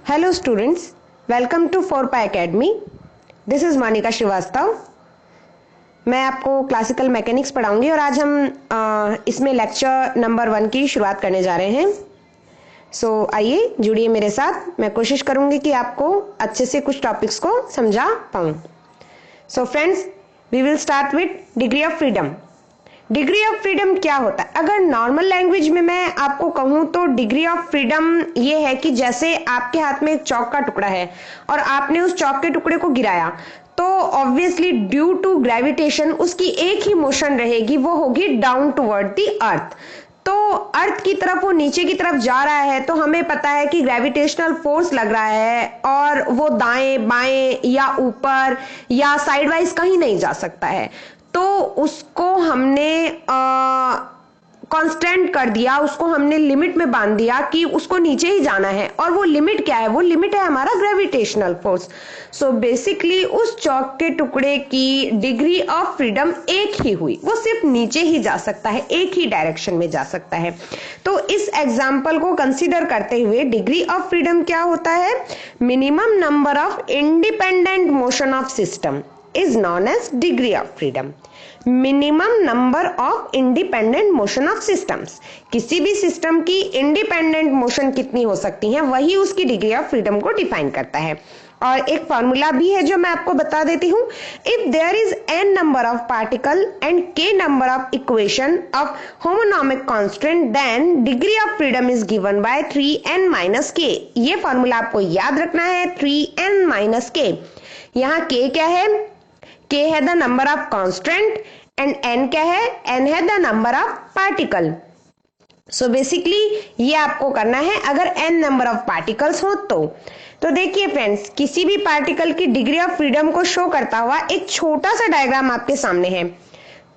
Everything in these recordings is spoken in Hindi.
हेलो स्टूडेंट्स, वेलकम टू 4पाई academy. This is Monika Srivastava. मैं आपको क्लासिकल मैकेनिक्स पढ़ाऊंगी और आज हम इसमें लेक्चर नंबर 1 की शुरुआत करने जा रहे हैं। सो आइए जुड़िए मेरे साथ। मैं कोशिश करूंगी कि आपको अच्छे से कुछ टॉपिक्स को समझा पाऊँ। So friends, we will start with degree of freedom. Degree of freedom क्या होता है? अगर नॉर्मल लैंग्वेज में मैं आपको कहूं तो डिग्री ऑफ फ्रीडम ये है कि जैसे आपके हाथ में एक चौक का टुकड़ा है और आपने उस चौक के टुकड़े को गिराया, तो ऑब्वियसली ड्यू टू ग्रेविटेशन उसकी एक ही मोशन रहेगी, वो होगी डाउन टुवर्ड द अर्थ। तो अर्थ की तरफ वो नीचे की तरफ जा रहा है, तो हमें पता है कि ग्रेविटेशनल फोर्स लग रहा है और वो दाएं बाएं या ऊपर या साइडवाइज कहीं नहीं जा सकता है। तो उसको हमने कांस्टेंट कर दिया, उसको हमने लिमिट में बांध दिया कि उसको नीचे ही जाना है। और वो लिमिट क्या है? वो लिमिट है हमारा ग्रेविटेशनल फोर्स। सो बेसिकली उस चौक के टुकड़े की डिग्री ऑफ फ्रीडम एक ही हुई, वो सिर्फ नीचे ही जा सकता है, एक ही डायरेक्शन में जा सकता है। तो इस एग्जाम्पल को कंसीडर करते हुए डिग्री ऑफ फ्रीडम क्या होता है? Minimum number of independent motion of system is known as degree of freedom. Minimum number of independent motion of systems, किसी भी सिस्टम की इंडिपेंडेंट मोशन कितनी हो सकती है, वही उसकी डिग्री ऑफ फ्रीडम को डिफाइन करता है। और एक फॉर्मूला भी है जो मैं आपको बता देती हूँ। If there is n number of particle and k number of equation of holonomic constant, then degree of freedom is given by 3n minus k। ये फॉर्मूला आपको याद रखना है, 3n माइनस k। यहाँ k क्या है? k है the number of constant and n क्या है? n है the number of particle. So basically ये आपको करना है अगर n नंबर ऑफ पार्टिकल्स हो तो देखिए फ्रेंड्स, किसी भी पार्टिकल की डिग्री ऑफ फ्रीडम को शो करता हुआ एक छोटा सा डायग्राम आपके सामने है।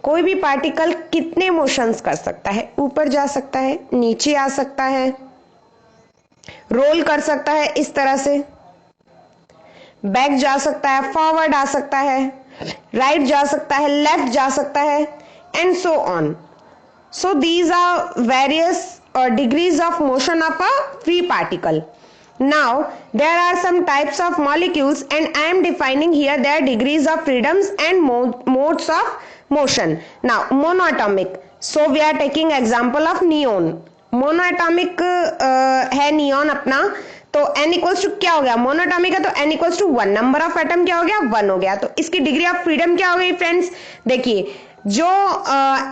कोई भी पार्टिकल कितने मोशंस कर सकता है? ऊपर जा सकता है, नीचे आ सकता है, रोल कर सकता है इस तरह से, बैक जा सकता है, फॉरवर्ड आ सकता है, राइट जा सकता है, लेफ्ट जा सकता है, and so on. So these are various degrees of motion of a free particle. Now there are some types of molecules and I am defining here their degrees of freedoms and modes of motion. Now monoatomic, so we are taking example of neon. Monoatomic है neon अपना, तो n इक्वल्स टू क्या हो गया? मोनोटॉमिक है तो n equals to 1, number of atom क्या हो गया? 1 हो गया। तो इसकी डिग्री ऑफ फ्रीडम क्या हो गई फ्रेंड्स? देखिए, जो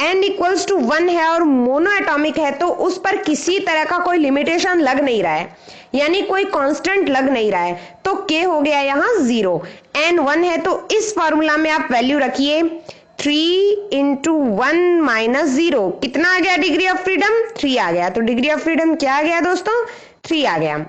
n इक्वल्स टू 1 है और मोनो एटॉमिक है, तो उस पर किसी तरह का कोई लिमिटेशन लग नहीं रहा है, यानी कोई कांस्टेंट लग नहीं रहा है, तो k हो गया यहाँ 0। n 1 है तो इस फॉर्मूला में आप वैल्यू रखिए 3 इंटू 1 माइनस 0। कितना आ गया डिग्री ऑफ फ्रीडम? 3 आ गया। तो डिग्री ऑफ फ्रीडम क्या आ गया दोस्तों? 3 आ गया।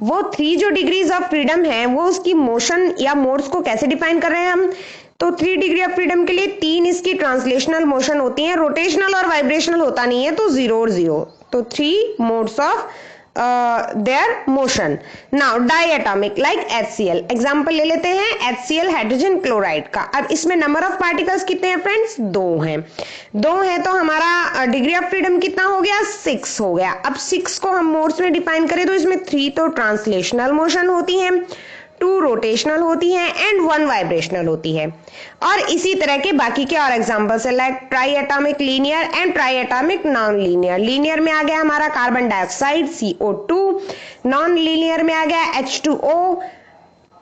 वो 3 जो डिग्रीज ऑफ फ्रीडम है, वो उसकी मोशन या मोड्स को कैसे डिफाइन कर रहे हैं हम? तो 3 डिग्री ऑफ फ्रीडम के लिए 3 इसकी ट्रांसलेशनल मोशन होती हैं, रोटेशनल और वाइब्रेशनल होता नहीं है, तो 0 और 0। तो 3 modes of their motion. Now diatomic like HCl, example ले लेते हैं HCl हाइड्रोजन क्लोराइड का। अब इसमें नंबर ऑफ पार्टिकल्स कितने हैं फ्रेंड्स? 2 हैं। 2 है तो हमारा डिग्री ऑफ फ्रीडम कितना हो गया? 6 हो गया। अब 6 को हम मोड्स में डिफाइन करें तो इसमें 3 तो ट्रांसलेशनल मोशन होती हैं, 2 रोटेशनल होती हैं एंड 1 वाइब्रेशनल होती है। और इसी तरह के बाकी के और एग्जांपल्स है like try atomic linear and try atomic non linear. Linear में आ गया हमारा carbon dioxide CO2, non linear में आ गया H2O,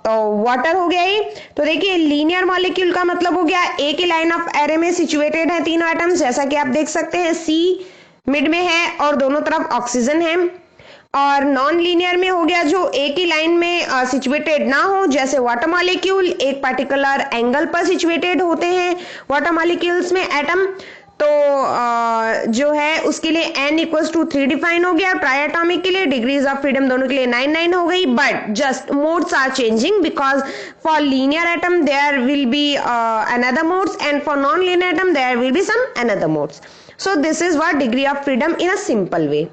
तो वाटर हो गया ये। तो देखिए, लीनियर मॉलिक्यूल का मतलब हो गया एक ही लाइन ऑफ एरे में सिचुएटेड है तीनों एटम्स, जैसा कि आप देख सकते हैं C मिड में है और दोनों तरफ ऑक्सीजन है। और नॉन लीनियर में हो गया जो एक ही लाइन में सिचुएटेड ना हो, जैसे वाटर मॉलिक्यूल एक पर्टिकुलर एंगल पर सिचुएटेड होते हैं वाटर मॉलिक्यूल्स में एटम, तो जो है उसके लिए n इक्वल्स टू 3 डिफाइन हो गया। ट्राई एटॉमिक के लिए डिग्रीज ऑफ फ्रीडम दोनों के लिए 9 हो गई, but just modes are changing because for linear atom there will be another modes and for non linear atom there will be some another modes. So this is what degree of freedom in a simple way.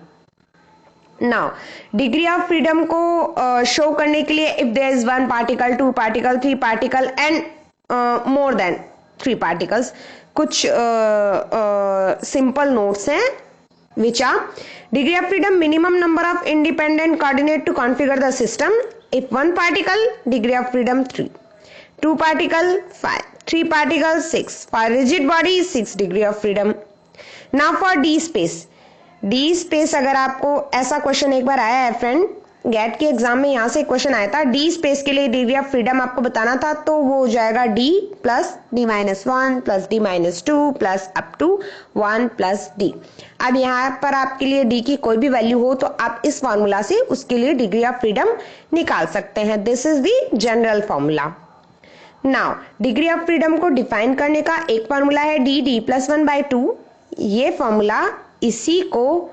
Now degree of freedom को शो करने के लिए if there is 1 particle, 2 particle, 3 particle and more than 3 particles, कुछ सिंपल नोट्स हैं which are degree of freedom, minimum number of independent coordinate to configure the system. If one particle, degree of freedom 3, 2 particle 5, 3 particle 6, for rigid body 6 degree of freedom. Now for D space. D space अगर आपको ऐसा क्वेश्चन एक बार आया है फ्रेंड, गेट के एग्जाम में यहाँ से क्वेश्चन आया था, डी स्पेस के लिए डिग्री ऑफ फ्रीडम आपको बताना था, तो वो हो जाएगा d plus d minus 1 plus d minus 2 plus up to 1 plus d. अब यहाँ पर आपके लिए डी की कोई भी वैल्यू हो तो आप इस फॉर्मूला से उसके लिए डिग्री ऑफ फ्रीडम निकाल सकते हैं। This is the general formula. Now degree of freedom को डिफाइन करने का एक फॉर्मूला है डी डी प्लस 1/2। ये फॉर्मूला इसी को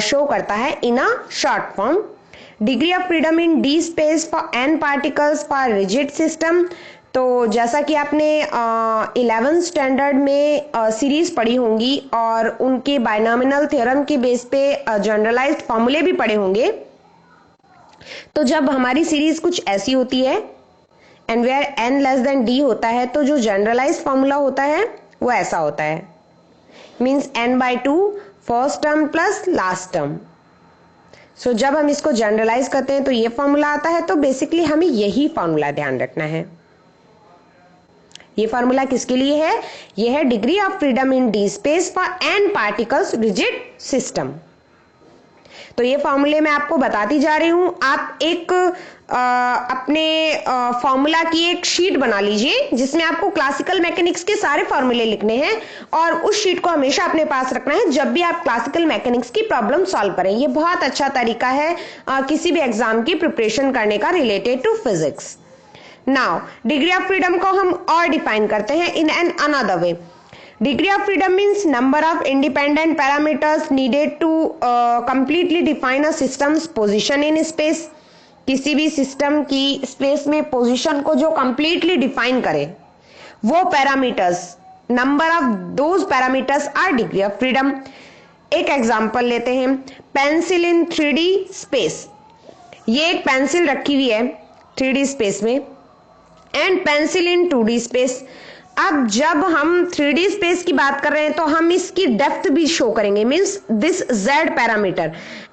शो करता है in a short form. Degree of freedom in D space for n particles for rigid system. तो जैसा कि आपने 11th स्टैंडर्ड में सीरीज पढ़ी होंगी और उनके बायनॉमिनल थ्योरम के बेस पे जनरलाइज्ड फॉर्मूले भी पढ़े होंगे, तो जब हमारी सीरीज कुछ ऐसी होती है and where n less than d होता है, तो जो जनरलाइज्ड फॉर्मूला होता है वो ऐसा होता है, means n/2 first term plus last term. So जब हम इसको जनरलाइज करते हैं तो ये फॉर्मूला आता है। तो बेसिकली हमें यही फॉर्मूला ध्यान रखना है। ये फॉर्मूला किसके लिए है? ये है degree of freedom in D space for n particles rigid system. तो ये फॉर्मूले मैं आपको बताती जा रही हूं। आप एक अपने फॉर्मूला की एक शीट बना लीजिए जिसमें आपको क्लासिकल मैकेनिक्स के सारे फॉर्मूले लिखने हैं और उस शीट को हमेशा अपने पास रखना है जब भी आप क्लासिकल मैकेनिक्स की प्रॉब्लम सॉल्व करें। ये बहुत अच्छा तरीका है किसी भी एग्जाम की प्रिपरेशन करने का related to physics. Now degree of freedom को हम और डिफाइन करते हैं in an another way. Degree of freedom means number of independent parameters needed to completely define a system's position in space। किसी भी सिस्टम की स्पेस में पोजीशन को जो कंप्लीटली डिफाइन करे वो parameters, number of those parameters are degree of freedom. एक एग्जांपल लेते हैं, पेंसिल इन 3D स्पेस। ये एक पेंसिल रखी हुई है 3D स्पेस में and pencil in 2D space. अब जब हम 3D स्पेस की बात कर रहे हैं तो हम इसकी डेप्थ भी शो करेंगे, means this z parameter.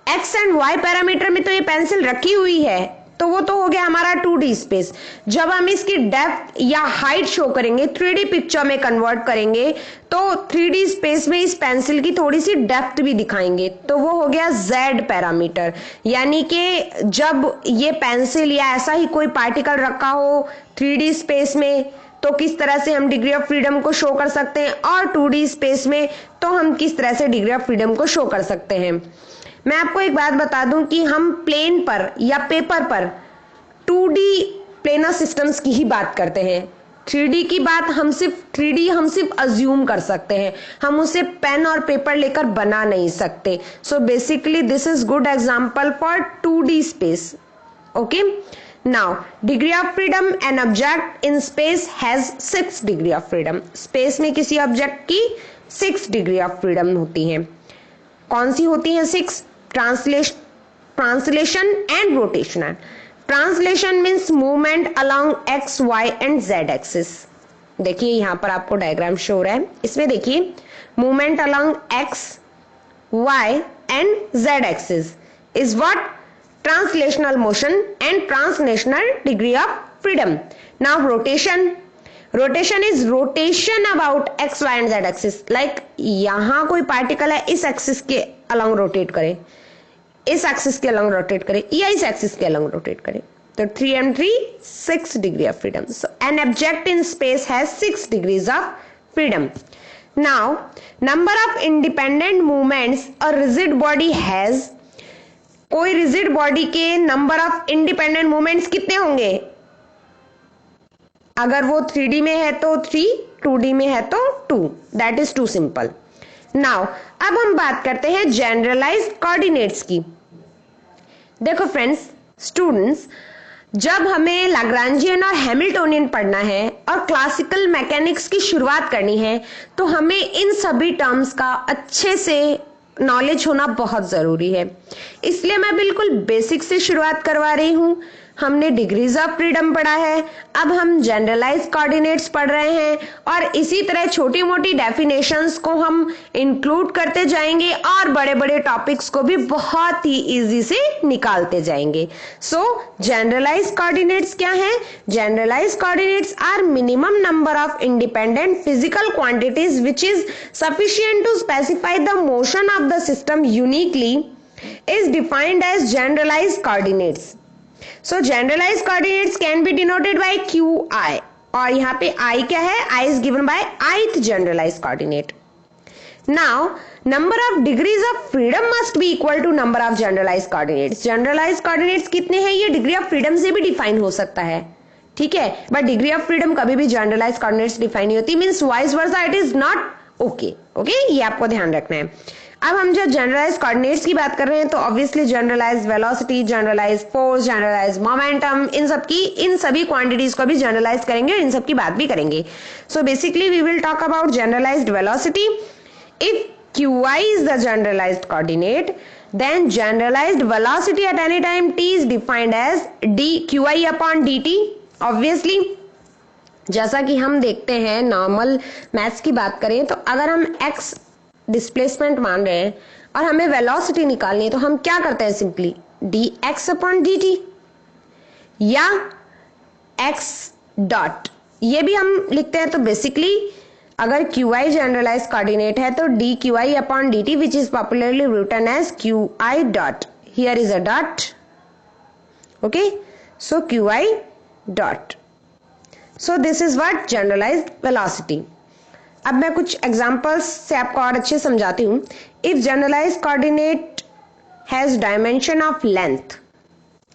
x and y parameter में तो ये पेंसिल रखी हुई है, तो वो तो हो गया हमारा 2D स्पेस। जब हम इसकी डेप्थ या हाइट शो करेंगे, 3D पिक्चर में कन्वर्ट करेंगे, तो 3D स्पेस में इस पेंसिल की थोड़ी सी डेप्थ भी दिखाएंगे, तो वो हो गया z पैरामीटर। यानी कि जब ये पेंसिल या ऐसा ही कोई पार्टिकल रखा हो 3D स्पेस में तो किस तरह से हम डिग्री ऑफ फ्रीडम को शो कर सकते हैं, और 2D स्पेस में तो हम किस तरह से डिग्री ऑफ फ्रीडम को शो कर सकते हैं। मैं आपको एक बात बता दूं कि हम प्लेन पर या पेपर पर 2D प्लेनर सिस्टम्स की ही बात करते हैं। 3D की बात हम सिर्फ अज्यूम कर सकते हैं, हम उसे पेन और पेपर लेकर बना नहीं सकते। सो basically this is good example for 2D space. Okay, now degree of freedom an object in space has 6 degree of freedom। Space में किसी ऑब्जेक्ट की 6 डिग्री ऑफ फ्रीडम होती है। कौन सी होती है 6? Translation and rotational. Translation means movement along x, y and z axis. देखिए यहाँ पर आपको डायग्राम शो हो रहा है, इसमें देखिए movement along x, y and z axis is what? Translational motion and translational degree of freedom. Now rotation is rotation about x, y and z axis। Like यहाँ कोई पार्टिकल है, इस एक्सिस के अलॉन्ग रोटेट करे, इस एक्सिस के अलॉन्ग रोटेट करे या इस एक्सिस के अलॉन्ग रोटेट करे, तो 3 and 3 6 degree of freedom। So an object in space has 6 degrees of freedom। Now number of independent movements a rigid body has। कोई रिजिड बॉडी के नंबर ऑफ इंडिपेंडेंट मूवमेंट्स कितने होंगे? अगर वो 3D में है तो 3, 2D में है तो 2। That is too simple. Now अब हम बात करते हैं जनरलाइज्ड कोऑर्डिनेट्स की। देखो फ्रेंड्स, स्टूडेंट्स, जब हमें लाग्रांजियन और हैमिल्टोनियन पढ़ना है और क्लासिकल मैकेनिक्स की शुरुआत करनी है तो हमें इन सभी टर्म्स का अच्छे से नॉलेज होना बहुत जरूरी है। इसलिए मैं बिल्कुल बेसिक से शुरुआत करवा रही हूं। हमने डिग्रीज ऑफ फ्रीडम पढ़ा है, अब हम जनरलाइज कोऑर्डिनेट्स पढ़ रहे हैं और इसी तरह छोटी मोटी डेफिनेशंस को हम इंक्लूड करते जाएंगे और बड़े बड़े टॉपिक्स को भी बहुत ही इजी से निकालते जाएंगे। सो जनरलाइज कोऑर्डिनेट्स क्या है? Generalize coordinates are minimum number of independent physical quantities which is sufficient to specify the motion of the system uniquely is defined as generalized coordinates. So generalized coordinates can be denoted by QI और यहाँ पे I क्या है? I is given by ith generalized coordinate. Now number of degrees of freedom must be equal to number of generalized coordinates. Generalized coordinates कितने हैं? ये degree of freedom से भी define हो सकता है, ठीक है, but degree of freedom कभी भी generalized coordinates define नहीं होती, means vice versa it is not okay. Okay, ये आपको ध्यान रखना है। अब हम जो जनरलाइज कोऑर्डिनेट्स की बात कर रहे हैं तो obviously generalize velocity, generalize force, generalize momentum, इन सभी क्वांटिटीज को भी जनरलाइज करेंगे, इन सब की बात भी करेंगे। So basically we will talk about generalized velocity. If qi is the generalized coordinate, then generalized velocity at any time t is defined as dqi upon dt. Obviously जैसा कि हम देखते हैं नॉर्मल मैथ्स की बात करें तो अगर हम x डिस्प्लेसमेंट मान रहे हैं और हमें वेलोसिटी निकालनी है तो हम क्या करते हैं? सिंपली dx अपॉन dt या x डॉट, ये भी हम लिखते हैं। तो बेसिकली अगर qi जनरलाइज कोऑर्डिनेट है तो dqi upon dt which is popularly written as qi dot, here is a dot, okay, so qi dot, so this is what generalized velocity. अब मैं कुछ एग्जांपल्स से आपको और अच्छे समझाती हूं। If generalize coordinate has dimension of length,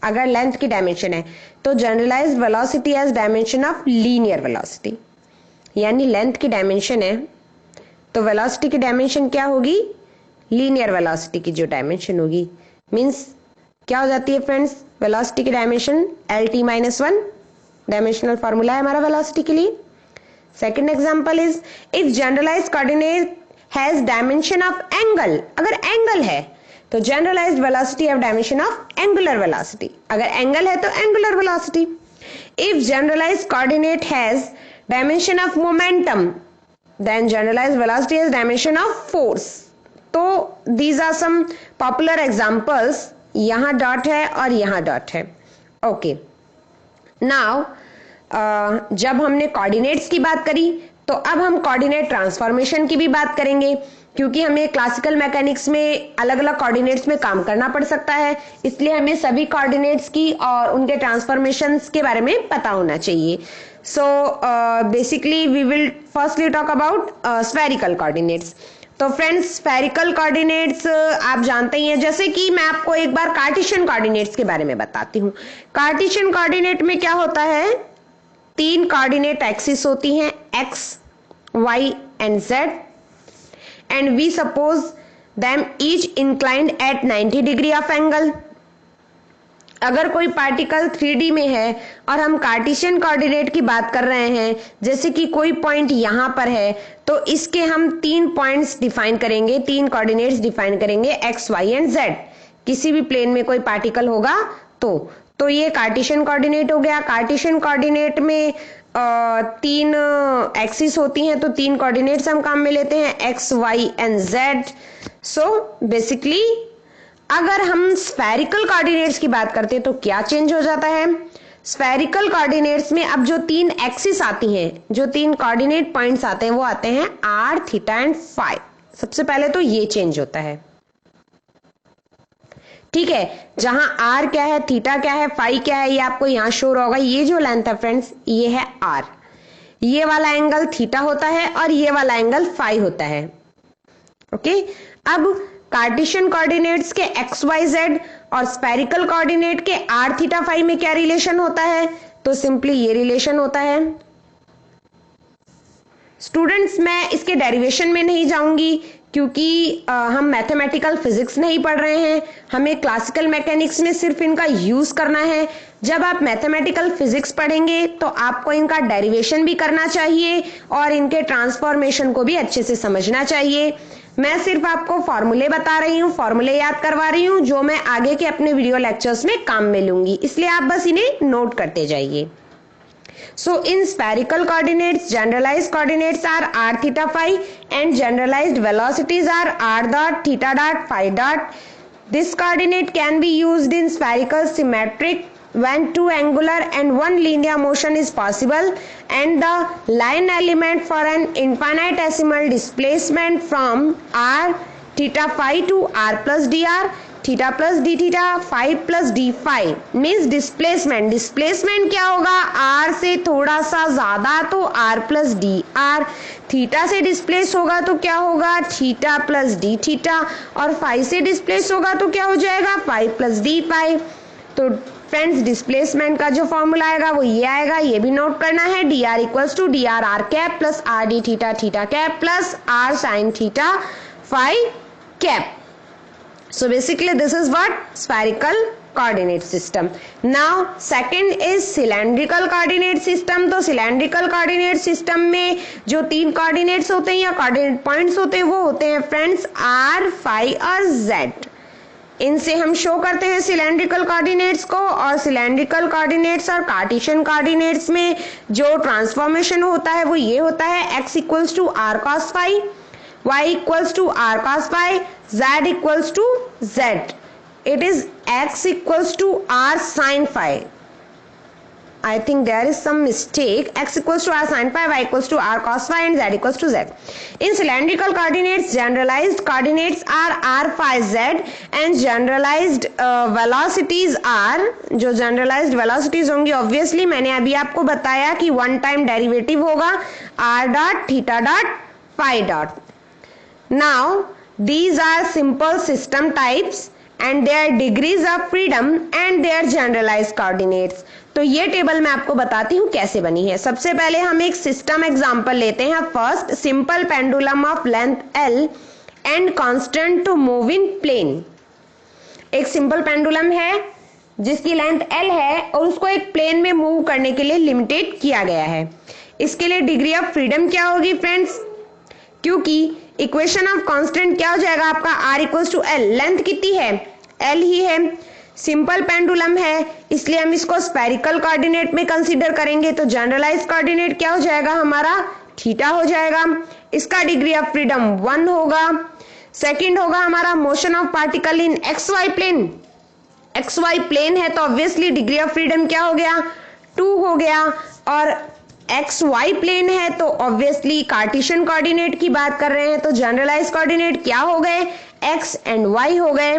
अगर लेंथ की डायमेंशन है तो generalized velocity has dimension of linear velocity, यानी लेंथ की डायमेंशन है तो वेलोसिटी की डायमेंशन क्या होगी? लीनियर वेलोसिटी की जो डायमेंशन होगी, मींस क्या हो जाती है फ्रेंड्स? वेलोसिटी की डायमेंशन LT-1 डायमेंशनल फॉर्मूला है हमारा वेलोसिटी के लिए। Second example is if generalized coordinate has dimension of angle, अगर angle है तो generalized velocity have dimension of angular velocity, अगर angle है तो angular velocity. If generalized coordinate has dimension of momentum, then generalized velocity has dimension of force. तो these are some popular examples. यहाँ डॉट है और यहाँ डॉट है, ओके। नाउ जब हमने कोऑर्डिनेट्स की बात करी तो अब हम कोऑर्डिनेट ट्रांसफॉर्मेशन की भी बात करेंगे, क्योंकि हमें क्लासिकल मैकेनिक्स में अलग अलग कोऑर्डिनेट्स में काम करना पड़ सकता है, इसलिए हमें सभी कोऑर्डिनेट्स की और उनके ट्रांसफॉर्मेशंस के बारे में पता होना चाहिए। So basically we will firstly talk about spherical coordinates. तो फ्रेंड्स स्फेरिकल कोऑर्डिनेट्स आप जानते ही हैं, जैसे कि मैं आपको एक बार कार्टेशियन कोऑर्डिनेट्स के बारे में बताती हूँ। कार्टेशियन कोऑर्डिनेट में क्या होता है? 3 कोऑर्डिनेट एक्सिस होती हैं, x, y and z, and we suppose them each inclined at 90 degree of angle. अगर कोई पार्टिकल 3D में है और हम कार्टेशियन कोऑर्डिनेट की बात कर रहे हैं, जैसे कि कोई पॉइंट यहाँ पर है, तो इसके हम 3 पॉइंट्स डिफाइन करेंगे, 3 कोऑर्डिनेट्स डिफाइन करेंगे, x, y and z। किसी भी प्लेन में कोई पार्टिकल होगा तो ये कार्टेशियन कोऑर्डिनेट हो गया। कार्टेशियन कोऑर्डिनेट में 3 एक्सिस होती हैं, तो 3 कोऑर्डिनेट्स हम काम में लेते हैं, x, y and z। So basically अगर हम स्फेरिकल कोऑर्डिनेट्स की बात करते हैं तो क्या चेंज हो जाता है? स्फेरिकल कोऑर्डिनेट्स में अब जो 3 एक्सिस आती हैं, जो 3 कोऑर्डिनेट पॉइंट्स आते हैं, वो आते हैं r, थीटा एंड फाई। सबसे पहले तो ये चेंज होता है, ठीक है। जहां r क्या है, थीटा क्या है, फाई क्या है, ये आपको यहां शोर होगा। ये जो लेंथ है फ्रेंड्स, ये है r, ये वाला एंगल थीटा होता है और ये वाला एंगल फाई होता है, ओके। अब कार्टेशियन कोऑर्डिनेट्स के x, y, z और स्फेरिकल कोऑर्डिनेट के r, थीटा, फाई में क्या रिलेशन होता है? तो सिंपली ये रिलेशन होता है। स्टूडेंट्स मैं इसके डेरिवेशन में नहीं जाऊंगी क्योंकि हम मैथमेटिकल फिजिक्स नहीं पढ़ रहे हैं, हमें क्लासिकल मैकेनिक्स में सिर्फ इनका यूज करना है। जब आप मैथमेटिकल फिजिक्स पढ़ेंगे तो आपको इनका डेरिवेशन भी करना चाहिए और इनके ट्रांसफॉर्मेशन को भी अच्छे से समझना चाहिए। मैं सिर्फ आपको फॉर्मूले बता रही हूँ, फॉर्मूले याद करवा रही हूँ जो मैं आगे के अपने वीडियो लेक्चर्स में काम में लूंगी, इसलिए आप बस इन्हें नोट करते जाइए। So in spherical coordinates, generalized coordinates are r theta phi and generalized velocities are r dot theta dot phi dot. This coordinate can be used in spherical symmetric when two angular and one linear motion is possible and the line element for an infinitesimal displacement from r theta phi to r plus dr theta plus d theta phi plus d phi means displacement. Displacement क्या होगा, आर से थोड़ा सा ज्यादा तो r plus d r, theta से डिस्प्लेस होगा तो क्या होगा थीटा प्लस डी थीटा, और फाई से डिस्प्लेस होगा तो क्या हो जाएगा फाई प्लस डी फाई। तो फ्रेंड्स डिस्प्लेसमेंट का जो फॉर्मूला आएगा वो ये आएगा, ये भी नोट करना है, d r equals to d r r cap plus r d theta theta cap plus r sine theta phi cap. So basically this is what spherical coordinate system. Now second is cylindrical coordinate system. तो cylindrical coordinate system में जो तीन coordinates होते हैं या coordinate points होते हैं वो होते हैं फ्रेंड्स r, phi और z। इनसे हम शो करते हैं cylindrical coordinates को, और cylindrical coordinates और cartesian coordinates में जो ट्रांसफॉर्मेशन होता है वो ये होता है x equals to r cos phi, y equals to r cos phi, z equals to z. It is x equals to r sin phi. I think there is some mistake. X equals to r sin phi, y equals to r cos phi and z equals to z. In cylindrical coordinates, generalized coordinates are r phi z and generalized velocities are, जो generalized velocities होंगी obviously मैंने अभी आपको बताया कि one time derivative होगा r dot theta dot phi dot. Now these are simple system types and their degrees of freedom and their generalized coordinates. तो ये टेबल मैं आपको बताती हूँ कैसे बनी है। सबसे पहले हम एक सिस्टम एग्जांपल लेते हैं। First, simple pendulum of length L and constant to move in plane. एक सिंपल पेंडुलम है जिसकी लेंथ L है और उसको एक प्लेन में मूव करने के लिए लिमिटेड किया गया है। इसके लिए डिग्री ऑफ फ्रीडम क्या होगी फ्रेंड्स, क्योंकि इक्वेशन ऑफ कांस्टेंट क्या हो जाएगा आपका r equals to l, length कितनी है l ही है, सिंपल पेंडुलम है इसलिए हम इसको स्फेरिकल कोऑर्डिनेट में कंसीडर करेंगे। तो जनरलाइज कोऑर्डिनेट क्या हो जाएगा हमारा थीटा हो जाएगा, इसका डिग्री ऑफ फ्रीडम 1 होगा। सेकंड होगा हमारा motion of particle in x y plane, x y plane है तो ऑब्वियसली डिग्री ऑफ फ्रीडम क्या हो गया 2 हो गया, और एक्स वाई प्लेन है तो ऑब्वियसली कार्टेशियन कोऑर्डिनेट की बात कर रहे हैं तो जनरलाइज कोऑर्डिनेट क्या हो गए एक्स एंड वाई हो गए।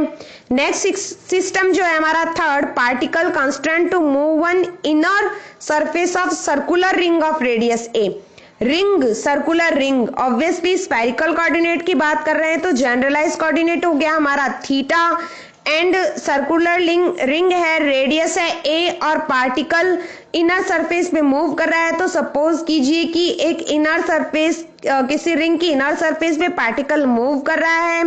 नेक्स्ट सिस्टम जो है हमारा third, particle constant to move on inner surface of circular ring of radius a. Ring, circular ring, obviously spherical coordinate की बात कर रहे हैं तो जनरलाइज कोऑर्डिनेट हो गया हमारा थीटा एंड सर्कुलर रिंग है, रेडियस है a और पार्टिकल इनर सरफेस पे मूव कर रहा है। तो सपोज कीजिए कि एक इनर सरफेस, किसी रिंग की इनर सरफेस पे पार्टिकल मूव कर रहा है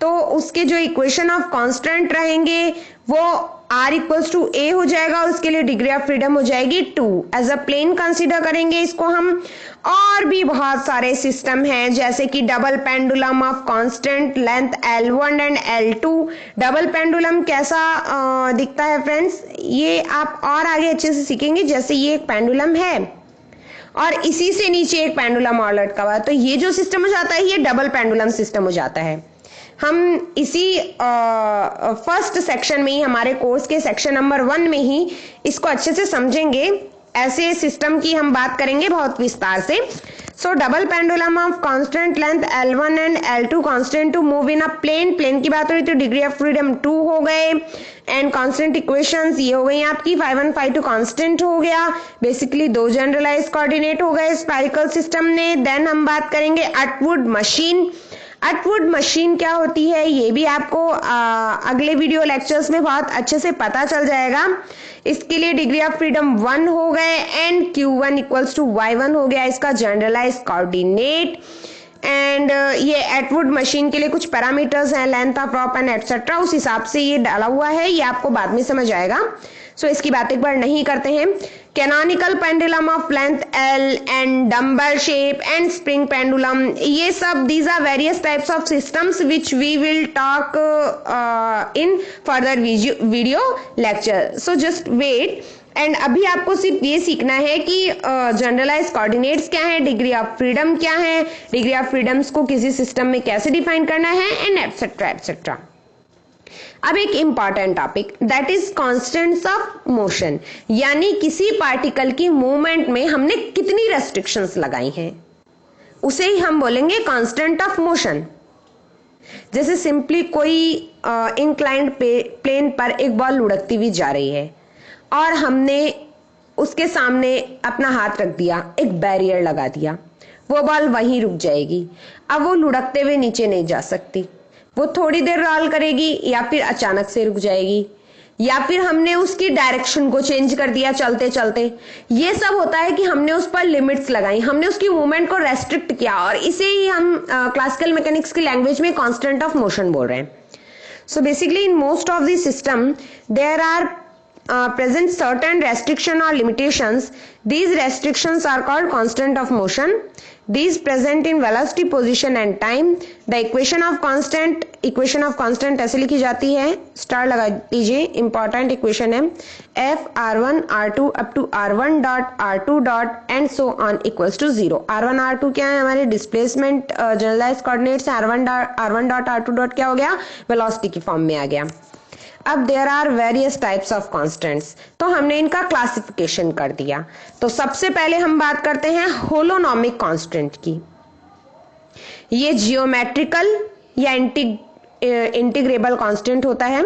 तो उसके जो इक्वेशन ऑफ कांस्टेंट रहेंगे वो r इक्वल्स टू a हो जाएगा और उसके लिए डिग्री ऑफ फ्रीडम हो जाएगी 2। एज अ प्लेन कंसीडर करेंगे इसको हम। और भी बहुत सारे सिस्टम हैं जैसे कि double pendulum of constant length L1 and L2। Double pendulum कैसा दिखता है फ्रेंड्स, ये आप और आगे अच्छे से सीखेंगे। जैसे ये एक पेंडुलम है और इसी से नीचे एक पेंडुलम और लटका हुआ है तो ये जो सिस्टम हो जाता है ये डबल पेंडुलम सिस्टम हो जाता है। हम इसी फर्स्ट सेक्शन में ही, हमारे कोर्स के सेक्शन नंबर 1 में ही इसको अच्छे से समझेंगे। ऐसे सिस्टम की हम बात करेंगे बहुत विस्तार से। So double pendulum of constant length L1 and L2 constant to move in a plane, plane की बात हो रही तो डिग्री ऑफ फ्रीडम 2 हो गए एंड कांस्टेंट इक्वेशंस ये हो गई आपकी, phi1 phi2 कांस्टेंट हो गया। बेसिकली 2 जनरलाइज कोऑर्डिनेट हो गए स्फेरिकल सिस्टम ने। देन हम बात करेंगे अटवुड मशीन। अटवुड मशीन क्या होती है ये भी आपको अगले वीडियो लेक्चर्स में बहुत अच्छे से पता चल जाएगा। इसके लिए डिग्री ऑफ फ्रीडम 1 हो गए and Q1 equals to Y1 हो गया इसका जनरलाइज कोऑर्डिनेट। एंड ये एटवुड मशीन के लिए कुछ पैरामीटर्स हैं, length of rope and etcetera, उस हिसाब से ये डाला हुआ है, ये आपको बाद में समझ आएगा। सो इसकी बात एक बार नहीं करते हैं। Canonical pendulum of length l and dumbbell shape and spring pendulum, ये सब these are various types of systems which we will talk in further video lecture. So just wait. And अभी आपको सिर्फ ये सीखना है कि जनरलाइज कोऑर्डिनेट्स क्या है, डिग्री ऑफ फ्रीडम क्या है, डिग्री ऑफ फ्रीडम्स को किसी सिस्टम में कैसे डिफाइन करना है, एंड एटसेट्रा एटसेट्रा। अब एक important topic, that is constants of motion, यानी किसी पार्टिकल की मूवमेंट में हमने कितनी रेस्ट्रिक्शंस लगाई हैं, उसे ही हम बोलेंगे कांस्टेंट ऑफ मोशन। जैसे सिंपली कोई इंक्लाइंड प्लेन पर एक बॉल लुढ़कती हुई जा रही है और हमने उसके सामने अपना हाथ रख दिया, एक बैरियर लगा दिया, वो बॉल वहीं रुक जाएगी। अब वो लुढ़कते हुए नीचे नहीं जा सकती, वो थोड़ी देर रोल करेगी या फिर अचानक से रुक जाएगी, या फिर हमने उसकी डायरेक्शन को चेंज कर दिया चलते चलते। ये सब होता है कि हमने उस पर लिमिट्स लगाई, हमने उसकी मूवमेंट को रेस्ट्रिक्ट किया, और इसे ही हम क्लासिकल मैकेनिक्स की लैंग्वेज में कांस्टेंट ऑफ मोशन बोल रहे हैं। So basically in most of the system there are present certain restriction or limitations. These restrictions are called constant of motion. These present in velocity, position and time. The equation of constant ऐसे लिखी जाती है, स्टार लगा दीजिए, इंपॉर्टेंट इक्वेशन है, f r1 r2 up to r1 dot r2 dot and so on equals to 0. r1 r2 क्या है, हमारे displacement generalize coordinates, r1 dot r2 dot क्या हो गया, वेलोसिटी की फॉर्म में आ गया। अब there are various types of constants, तो हमने इनका क्लासिफिकेशन कर दिया। तो सबसे पहले हम बात करते हैं होलोनोमिक कांस्टेंट की। ये जियोमेट्रिकल या इंटीग्रेबल कांस्टेंट होता है।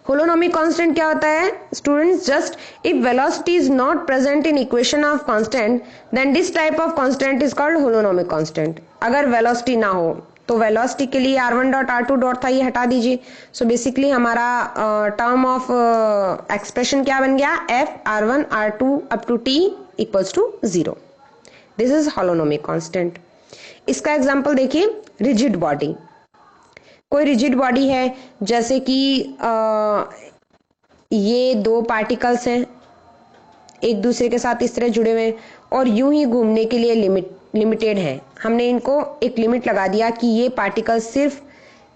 होलोनोमिक कांस्टेंट क्या होता है students? Just if velocity is not present in equation of constant then this type of constant is called holonomic constant. अगर वेलोसिटी ना हो तो वेलोसिटी के लिए r1 डॉट r2 डॉट था, ये हटा दीजिए। सो बेसिकली हमारा टर्म ऑफ एक्सप्रेशन क्या बन गया, f r1 r2 up to t equals to 0। This is holonomic constant. इसका एग्जांपल देखिए, रिजिड बॉडी। कोई रिजिड बॉडी है, जैसे कि ये दो पार्टिकल्स हैं, एक दूसरे के साथ इस तरह जुड़े हुए हैं और यूं ही घूमने के लिए लिमिटेड है। हमने इनको एक लिमिट लगा दिया कि ये पार्टिकल सिर्फ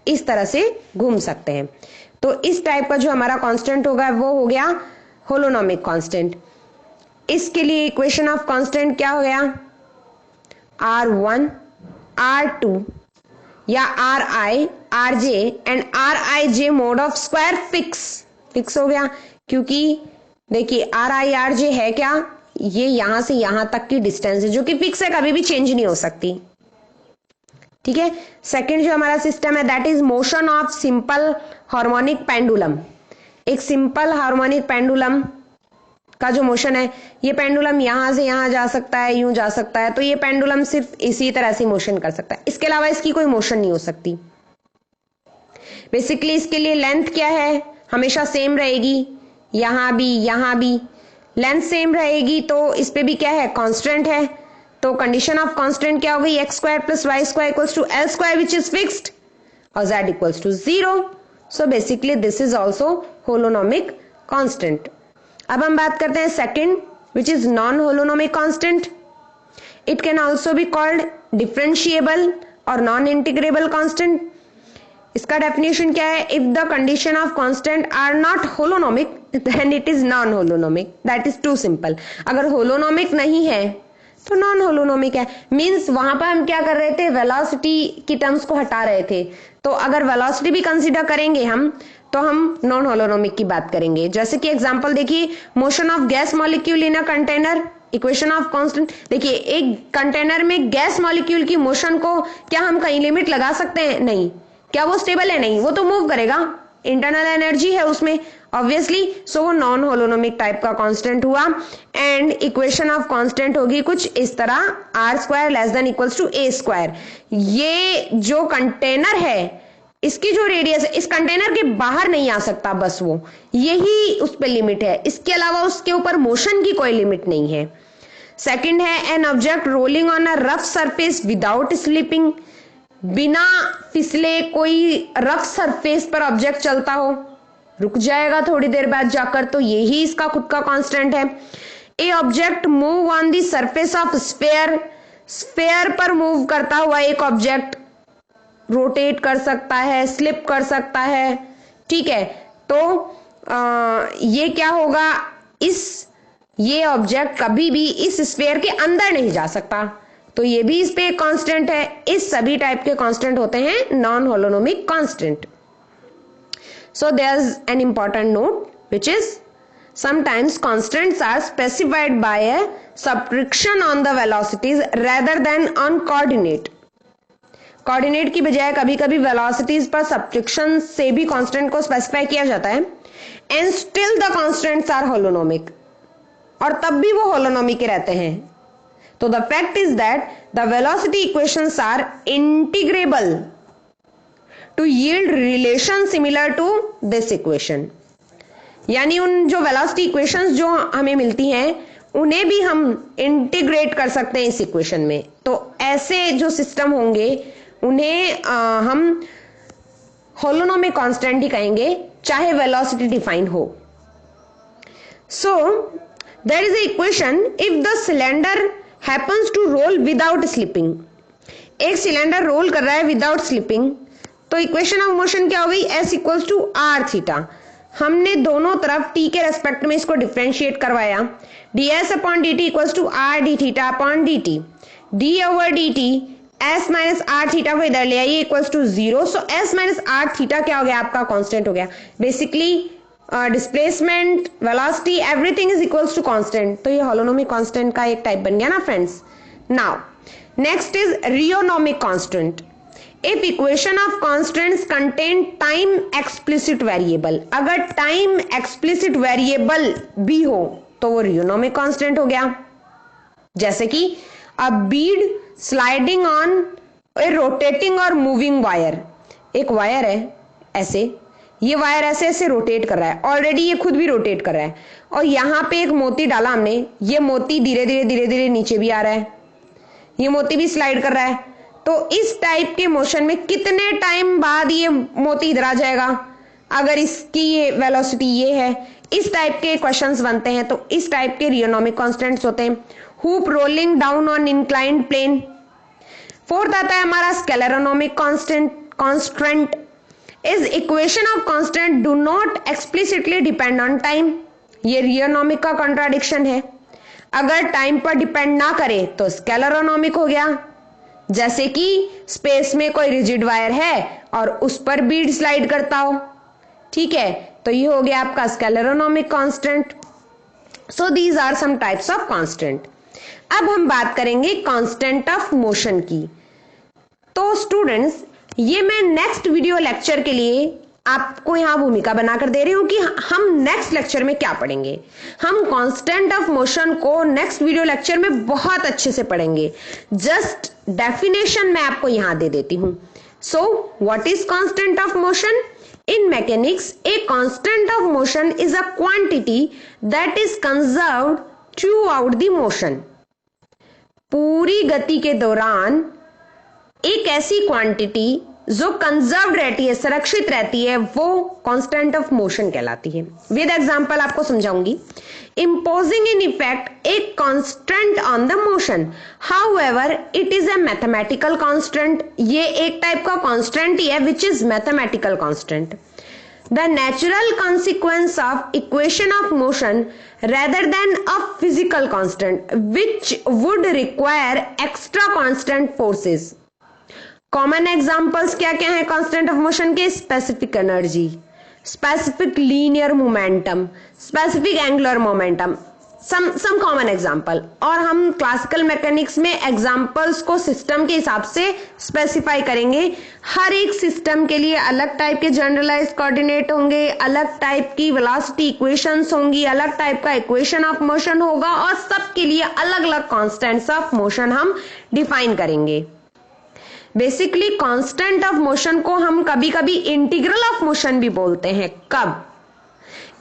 इस तरह से घूम सकते हैं। तो इस टाइप का जो हमारा कांस्टेंट होगा वो हो गया होलोनोमिक कांस्टेंट। इसके लिए इक्वेशन ऑफ कांस्टेंट क्या हो गया, r1 r2 या ri rj and rij mode of square fix हो गया, क्योंकि देखिए ri rj है क्या, ये यहां से यहां तक की डिस्टेंस है जो कि फिक्स है, कभी भी चेंज नहीं हो सकती। ठीक है। सेकंड जो हमारा सिस्टम है that is motion of simple harmonic pendulum. एक सिंपल हार्मोनिक पेंडुलम का जो मोशन है, ये पेंडुलम यहां से यहां जा सकता है, यूं जा सकता है, तो ये पेंडुलम सिर्फ इसी तरह से मोशन कर सकता है, इसके अलावा इसकी कोई मोशन नहीं हो सकती। बेसिकली इसके लिए लेंथ क्या है, हमेशा सेम रहेगी, यहां भी लेंथ सेम रहेगी, तो इस पे भी क्या है, कांस्टेंट है। तो कंडीशन ऑफ कांस्टेंट क्या हो गई, x square plus y square equals to l square which is fixed और z equals to 0। So basically this is also holonomic constant. अब हम बात करते हैं second which is non holonomic constant. It can also be called differentiable और नॉन इंटीग्रेबल कांस्टेंट। इसका डेफिनेशन क्या है, if the condition of constant are not holonomic then it is non holonomic. That is too simple. अगर होलोनोमिक नहीं है तो नॉन होलोनोमिक है। मींस वहां पर हम क्या कर रहे थे, वेलोसिटी की टर्म्स को हटा रहे थे। तो अगर वेलोसिटी भी कंसीडर करेंगे हम, तो हम नॉन होलोनोमिक की बात करेंगे। जैसे कि एग्जांपल देखिए, motion of gas molecule in a container, equation of constant. देखिए एक कंटेनर में गैस मॉलिक्यूल की मोशन को क्या हम कहीं लिमिट लगा सकते हैं? नहीं। क्या वो स्टेबल है? नहीं, वो तो मूव करेगा, इंटरनल एनर्जी है उसमें ऑब्वियसली। सो वो नॉन होलोनोमिक टाइप का कांस्टेंट हुआ। एंड इक्वेशन ऑफ कांस्टेंट होगी कुछ इस तरह, r square less than equals to a square. ये जो कंटेनर है, इसकी जो रेडियस है, इस कंटेनर के बाहर नहीं आ सकता, बस वो यही उस पर लिमिट है, इसके अलावा उसके ऊपर मोशन की कोई लिमिट नहीं है। सेकंड है an object rolling on a rough surface without slipping, बिना फिसले कोई रफ सरफेस पर ऑब्जेक्ट चलता हो, रुक जाएगा थोड़ी देर बाद जाकर, तो यही इसका खुद का कांस्टेंट है। ए object move on the surface of sphere, sphere पर मूव करता हुआ एक ऑब्जेक्ट रोटेट कर सकता है, स्लिप कर सकता है, ठीक है। तो ये क्या होगा, ये ऑब्जेक्ट कभी भी इस स्फेयर के अंदर नहीं जा सकता, तो ये भी इस पे एक कांस्टेंट है। इस सभी टाइप के कांस्टेंट होते हैं non holonomic constant. So there is an important note which is sometimes constants are specified by a subtraction on the velocities rather than on coordinate. Coordinate की बजाय कभी कभी वेलोसिटीज पर सब्ट्रैक्शन से भी कांस्टेंट को स्पेसिफाई किया जाता है, and still the constants are holonomic, और तब भी वो होलोनोमिक ही रहते हैं। तो the fact is that the velocity equations are integrable to yield relation similar to this equation, यानी उन जो वेलोसिटी इक्वेशंस जो हमें मिलती हैं उन्हें भी हम इंटीग्रेट कर सकते हैं इस इक्वेशन में। तो ऐसे जो सिस्टम होंगे उन्हें हम होलोनोमिक कांस्टेंट ही कहेंगे, चाहे वेलोसिटी डिफाइन हो। So there is a equation if the cylinder happens to roll without slipping, एक सिलेंडर रोल कर रहा है विदाउट स्लिपिंग, तो इक्वेशन ऑफ मोशन क्या हो गई, s equals to r theta. हमने दोनों तरफ t के रेस्पेक्ट में इसको डिफरेंशिएट करवाया, ds upon dt equals to r d theta upon dt, d over dt s minus r theta को इधर ले आइए equals to 0। So s minus r theta क्या हो गया, आपका कांस्टेंट हो गया। Basically displacement, velocity, everything is equals to constant, तो ये होलोनोमिक कांस्टेंट का एक टाइप बन गया ना friends. Now next is rheonomic constant. If equation of constants contain time explicit variable, अगर time explicit variable भी हो तो वो रियोनोमिक कांस्टेंट हो गया। जैसे कि a bead sliding on a rotating or moving wire, एक वायर है ऐसे, ये वायर ऐसे ऐसे रोटेट कर रहा है, ऑलरेडी ये खुद भी रोटेट कर रहा है, और यहां पे एक मोती डाला हमने, ये मोती धीरे धीरे धीरे धीरे नीचे भी आ रहा है, ये मोती भी स्लाइड कर रहा है। तो इस टाइप के मोशन में कितने टाइम बाद ये मोती इधर आ जाएगा, अगर इसकी ये वेलोसिटी ये है, इस टाइप के क्वेश्चंस बनते हैं, तो इस टाइप के रियोनोमिक कांस्टेंट्स होते हैं। Hoop rolling down on inclined plane. Fourth आता है हमारा scleronomic constant is equation of constant do not explicitly depend on time. ये रियोनोमिक का कॉन्ट्राडिक्शन है, अगर टाइम पर डिपेंड ना करे तो स्केलेरोनोमिक हो गया। जैसे कि स्पेस में कोई रिजिड वायर है और उस पर बीड स्लाइड करता हो, ठीक है, तो ये हो गया आपका scleronomic constant. So these are some types of constant. अब हम बात करेंगे कांस्टेंट ऑफ मोशन की। तो स्टूडेंट्स, ये मैं नेक्स्ट वीडियो लेक्चर के लिए आपको यहां भूमिका बनाकर दे रही हूं कि हम नेक्स्ट लेक्चर में क्या पढ़ेंगे। हम कांस्टेंट ऑफ मोशन को नेक्स्ट वीडियो लेक्चर में बहुत अच्छे से पढ़ेंगे। जस्ट डेफिनेशन मैं आपको यहां दे देती हूं। So what is constant of motion? In mechanics, a constant of motion is a quantity that is conserved throughout the motion. पूरी गति के दौरान एक ऐसी क्वांटिटी जो कंजर्व्ड रहती है, संरक्षित रहती है, वो कांस्टेंट ऑफ मोशन कहलाती है। विद एग्जांपल आपको समझाऊंगी। Imposing in effect a constant on the motion, however it is a mathematical constant. ये एक टाइप का constant ही है which is mathematical constant. The natural consequence of equation of motion rather than a physical constant which would require extra constant forces. Common examples क्या क्या है कांस्टेंट ऑफ मोशन के? Specific energy, specific linear momentum, specific angular momentum, some common example. और हम क्लासिकल मैकेनिक्स में एग्जाम्पल्स को सिस्टम के हिसाब से स्पेसिफाई करेंगे। हर एक सिस्टम के लिए अलग टाइप के जनरलाइज्ड कोऑर्डिनेट होंगे, अलग टाइप की वेलोसिटी इक्वेशंस होंगी, अलग टाइप का इक्वेशन ऑफ मोशन होगा, और सबके लिए अलग अलग कांस्टेंट्स ऑफ मोशन हम डिफाइन करेंगे। बेसिकली कांस्टेंट ऑफ मोशन को हम कभी कभी इंटीग्रल ऑफ मोशन भी बोलते हैं। कब?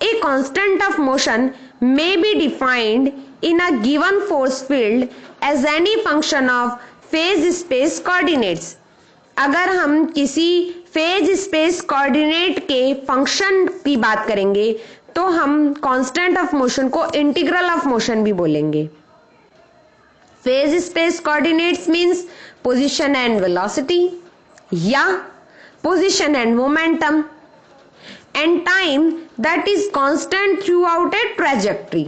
A constant of motion may be defined in a given force field as any function of phase space coordinates. अगर हम किसी फेज स्पेस कोऑर्डिनेट के फंक्शन की बात करेंगे तो हम कांस्टेंट ऑफ मोशन को इंटीग्रल ऑफ मोशन भी बोलेंगे. Phase space coordinates means position and velocity या position and momentum and time that is constant throughout a trajectory.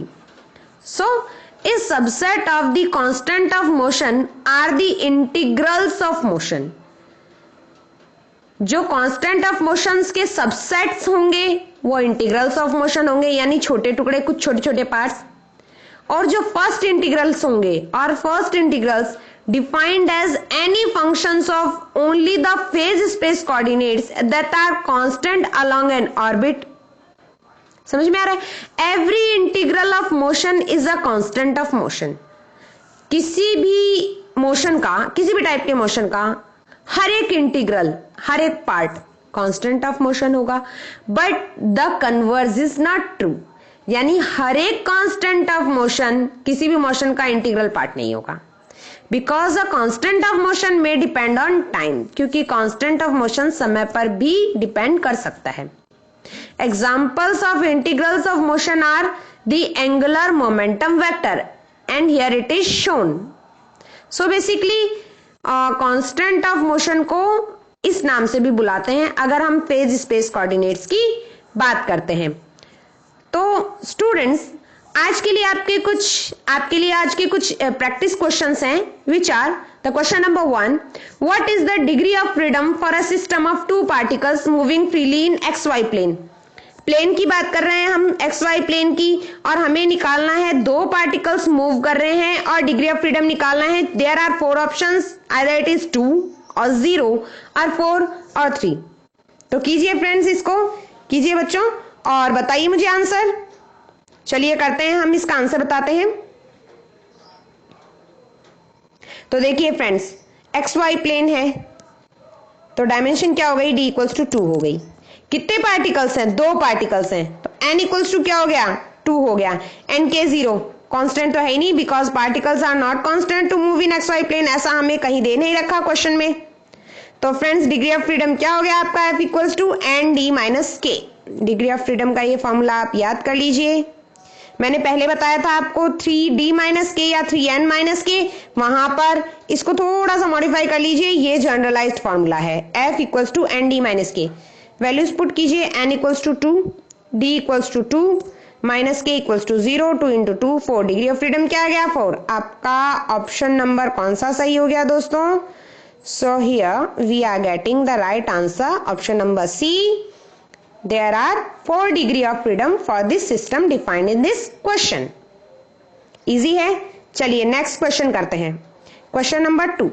So, a subset of the constant of motion are the integrals of motion. जो constant of motions के subsets होंगे वो integrals of motion होंगे, यानी छोटे टुकड़े, कुछ छोटे छोटे parts. और जो first integrals होंगे और first integrals defined as any functions of only the phase space coordinates that are constant along an orbit. समझ में आ रहा है? Every integral of motion is a constant of motion. किसी भी मोशन का, किसी भी टाइप के मोशन का हर एक इंटीग्रल, हर एक पार्ट कांस्टेंट ऑफ मोशन होगा. But the converse is not true, यानी हर एक कांस्टेंट ऑफ मोशन किसी भी मोशन का इंटीग्रल पार्ट नहीं होगा. Because a constant of motion में डिपेंड ऑन टाइम, क्योंकि कांस्टेंट ऑफ मोशन समय पर भी डिपेंड कर सकता है. Examples of integrals of motion are the angular momentum vector and here it is shown. So basically constant of motion को इस नाम से भी बुलाते हैं अगर हम फेज स्पेस कोऑर्डिनेट्स की बात करते हैं. तो स्टूडेंट्स, आज के लिए आज के कुछ प्रैक्टिस क्वेश्चंस हैं, which are the question number 1, what is the degree of freedom for a system of two particles moving freely in XY plane. Plane की बात कर रहे हैं हम, XY प्लेन की, और हमें निकालना है दो पार्टिकल्स मूव कर रहे हैं और डिग्री ऑफ फ्रीडम निकालना है. There are 4 options, either it is 2 और 0 और 4 और 3. तो कीजिए फ्रेंड्स, इसको कीजिए बच्चों और बताइए मुझे आंसर. चलिए करते हैं, हम इसका आंसर बताते हैं. तो देखिए फ्रेंड्स, XY प्लेन है तो डायमेंशन क्या हो गई, d इक्वल्स टू 2 हो गई. कितने पार्टिकल्स हैं, 2 पार्टिकल्स हैं, तो n इक्वल्स टू क्या हो गया, 2 हो गया. n के 0 कांस्टेंट तो है ही नहीं, because particles are not constant to move in XY plane, ऐसा हमें कहीं दे नहीं रखा क्वेश्चन में. तो फ्रेंड्स, डिग्री ऑफ फ्रीडम क्या हो गया आपका, f equals to ND minus K. Degree of freedom का ये फॉर्मूला आप याद कर लीजिए. मैंने पहले बताया था आपको 3D माइनस के या 3N माइनस के, वहां पर इसको थोड़ा सा मॉडिफाई कर लीजिए. ये जनरलाइज्ड फॉर्मूला है, F equals to ND minus k. Values put कीजिए, N equals to 2, D equals to 2, minus K equals to 0, 2 into 2 4. Degree of freedom क्या आ गया, 4. आपका ऑप्शन नंबर कौन सा सही हो गया दोस्तों? So here we are getting the right answer, option number C. There are 4 degree of freedom for this system defined in this question. Easy है. चलिए नेक्स्ट क्वेश्चन करते हैं. Question number 2,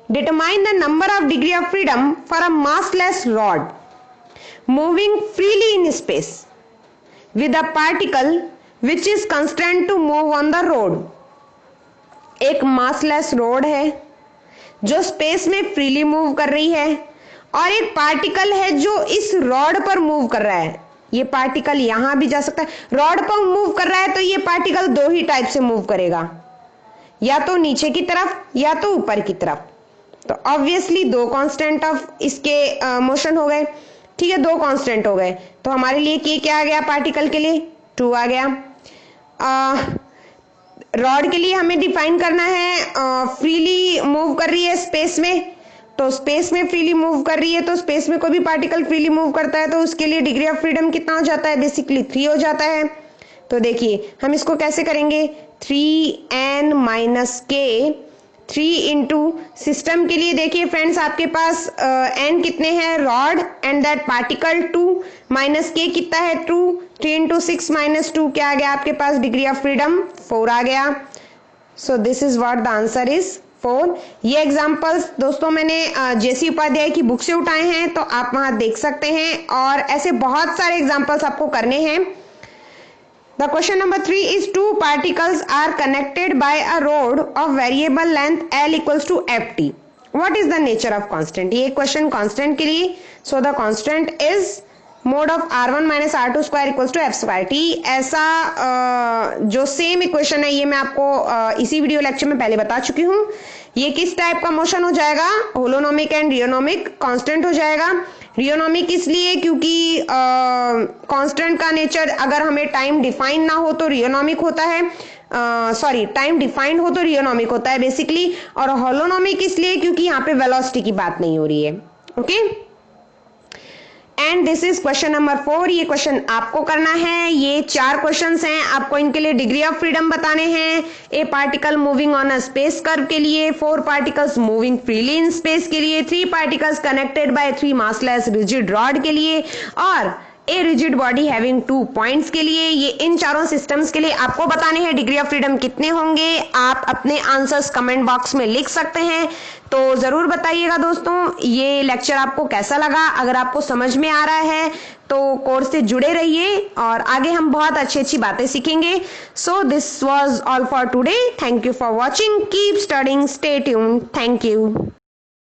determine the number of degree of freedom for a massless rod moving freely in space with a particle which is constant to move on the road. एक massless rod है जो स्पेस में फ्रीली मूव कर रही है, और एक पार्टिकल है जो इस रॉड पर मूव कर रहा है. ये पार्टिकल यहां भी जा सकता है. रॉड पर मूव कर रहा है तो ये पार्टिकल 2 ही टाइप से मूव करेगा, या तो नीचे की तरफ या तो ऊपर की तरफ. तो ऑब्वियसली 2 कांस्टेंट ऑफ इसके मोशन हो गए. ठीक है, 2 कांस्टेंट हो गए, तो हमारे लिए क्या आ गया, पार्टिकल के लिए 2 आ गया. रॉड के लिए हमें डिफाइन करना है फ्रीली मूव कर रही है स्पेस में, तो स्पेस में फ्रीली मूव कर रही है, तो स्पेस में कोई भी पार्टिकल फ्रीली मूव करता है तो उसके लिए डिग्री ऑफ फ्रीडम कितना हो जाता है, बेसिकली 3 हो जाता है. तो देखिए हम इसको कैसे करेंगे, 3N minus K, 3 into system के लिए देखिए फ्रेंड्स आपके पास N कितने हैं, rod and that particle 2, minus K कितना है 2, 3 इंटू 6 माइनस 2 क्या आ गया आपके पास, डिग्री ऑफ फ्रीडम 4 आ गया. सो this is what the answer is 4. ये एग्जाम्पल्स दोस्तों मैंने जेसी उपाध्याय की बुक से उठाए हैं, तो आप वहां देख सकते हैं, और ऐसे बहुत सारे एग्जाम्पल्स आपको करने हैं. The question number 3 is 2 particles are connected by a rod of variable length L equals to FT. What is the nature of constant? ये क्वेश्चन कांस्टेंट के लिए. So the constant is mod of R1 minus R2 square equals to F square T. ऐसा जो सेम इक्वेशन है ये मैं आपको इसी वीडियो लेक्चर में पहले बता चुकी हूँ। ये किस टाइप का मोशन हो जाएगा, होलोनोमिक एंड रियोनोमिक कांस्टेंट हो जाएगा। रियोनोमिक इसलिए क्योंकि कांस्टेंट का नेचर अगर हमें टाइम डिफाइन ना हो तो रियोनोमिक होता है, सॉरी टाइम डिफाइंड हो तो रियोनोमिक होता है बेसिकली। और होलोनोमिक इसलिए क्योंकि यहाँ पे वेलोसिटी की बात नहीं हो रही है। Okay, and this is question number 4। ये क्वेश्चन आपको करना है। ये 4 क्वेश्चंस हैं, आपको इनके लिए डिग्री ऑफ फ्रीडम बताने हैं। ए particle moving on a space curve के लिए, 4 particles moving freely in space के लिए, 3 particles connected by 3 massless rigid rod के लिए, और a rigid body having 2 points के लिए। ये इन चारों सिस्टम्स के लिए आपको बताने हैं डिग्री ऑफ फ्रीडम कितने होंगे। आप अपने आंसर्स कमेंट बॉक्स में लिख सकते हैं, तो जरूर बताइएगा दोस्तों ये लेक्चर आपको कैसा लगा। अगर आपको समझ में आ रहा है तो कोर्स से जुड़े रहिए और आगे हम बहुत अच्छी अच्छी बातें सीखेंगे। So this was all for today. Thank you for watching. Keep studying, stay tuned. Thank you.